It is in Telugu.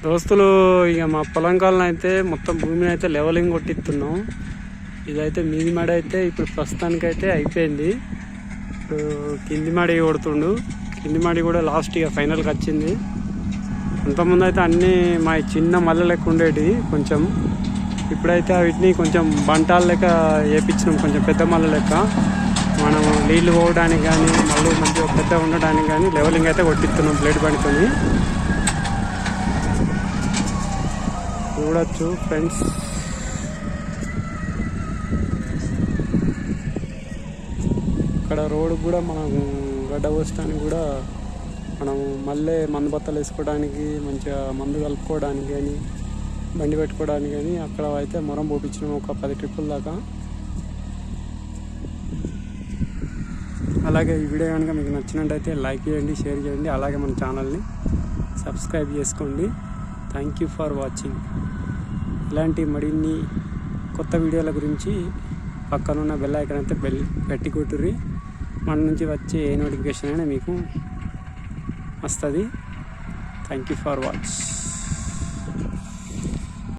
దోస్తులు ఇక మా పొలం కాలం అయితే మొత్తం భూమిని అయితే లెవలింగ్ కొట్టిస్తున్నాం. ఇదైతే మీది మడి అయితే ఇప్పుడు ప్రస్తుతానికైతే అయిపోయింది. ఇప్పుడు కింది మడి కొడుతుండు. కింది మడి కూడా లాస్ట్ ఇక ఫైనల్కి వచ్చింది. అంతకుముందు అయితే అన్నీ మా చిన్న మల్లె లెక్క ఉండేవి కొంచెం. ఇప్పుడైతే వీటిని కొంచెం బంటాల లెక్క వేయించినాం, కొంచెం పెద్ద మల్లె లెక్క. మనం నీళ్లు పోవడానికి కానీ మళ్ళీ మంచిగా పెద్ద ఉండడానికి కానీ లెవలింగ్ అయితే కొట్టిస్తున్నాం ప్లేట్ బండితోని. చూడొచ్చు ఫ్రెండ్స్. ఇక్కడ రోడ్డు కూడా మనం గడ్డ పోసడానికి కూడా మనం మళ్ళీ మందు బత్తలు వేసుకోవడానికి, మంచిగా మందు కలుపుకోవడానికి కానీ బండి పెట్టుకోవడానికి కానీ అక్కడ అయితే మొరం పోపించినాం ఒక 10 ట్రిప్పుల దాకా. అలాగే ఈ వీడియో కనుక మీకు నచ్చినట్టయితే లైక్ చేయండి, షేర్ చేయండి, అలాగే మన ఛానల్ని సబ్స్క్రైబ్ చేసుకోండి. Thank you for watching. ఇలాంటి మరిన్ని కొత్త వీడియోల గురించి పక్కనున్న బెల్ ఐకాన్ అయితే పెట్టి కొట్టుర్రి. మన నుంచి వచ్చే ఏ నోటిఫికేషన్ అయినా మీకు వస్తుంది. Thank you for watch.